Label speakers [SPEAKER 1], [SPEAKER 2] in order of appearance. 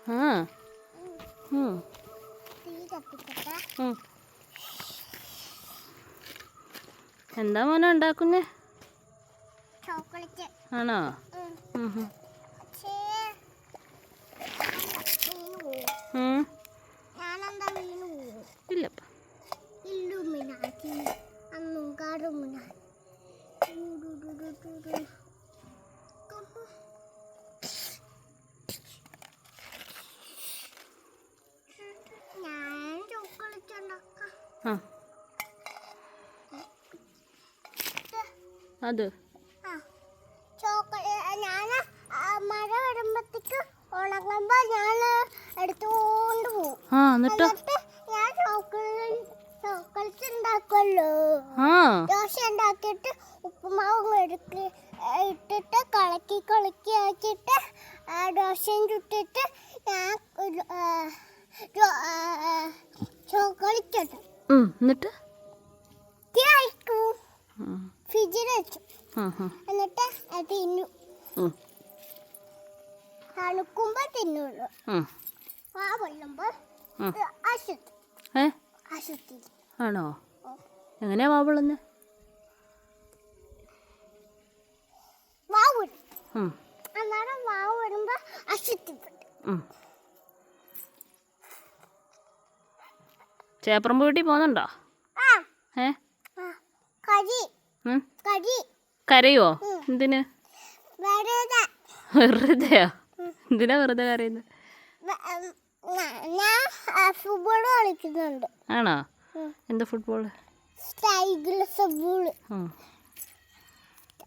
[SPEAKER 1] ആ എന്താ മോനെ ഉണ്ടാക്കുന്നേ? ആണോ? ഇല്ലപ്പ അത്
[SPEAKER 2] മഴ വരുമ്പത്തേക്ക് ഉണങ്ങുമ്പോ ഞാൻ എടുത്തോണ്ട് പോകും.
[SPEAKER 1] എന്നിട്ട്
[SPEAKER 2] ഞാൻ ചോക്ലേറ്റ് ഉണ്ടാക്കുമല്ലോ. ദോശ ഉണ്ടാക്കിയിട്ട് ഉപ്പുമാവും ഇട്ടിട്ട് കളക്കി ആക്കിയിട്ട് ദോശയും ചുട്ടിട്ട് ഞാൻ ചോക്ലേറ്റ് ഇട്ടു.
[SPEAKER 1] എന്നിട്ട്
[SPEAKER 2] ഫ്രിഡ്ജിൽ വെച്ചു. എന്നിട്ട് തിന്നു. തണുക്കുമ്പോ തിന്നുള്ളൂ. വാ പൊള്ളുമ്പോ
[SPEAKER 1] ആണോ? എങ്ങനെയാ വാ പൊള്ളുന്നെ?
[SPEAKER 2] അന്നേരം വാവ് വരുമ്പോ അശുദ്ധിപ്പെട്ടു.
[SPEAKER 1] ചേപ്പറമ്പ് വീട്ടിൽ പോകുന്നുണ്ടോ? കരയോ? എന്തിന്? വെറുതെയോ? എന്തിനാ വെറുതെ കരയുന്നത്?
[SPEAKER 2] ഞാൻ ഫുട്ബോൾ കളിക്കുന്നുണ്ട്.
[SPEAKER 1] ആണോ? എന്ത് ഫുട്ബോള്?
[SPEAKER 2] ഫുട്ബോൾ.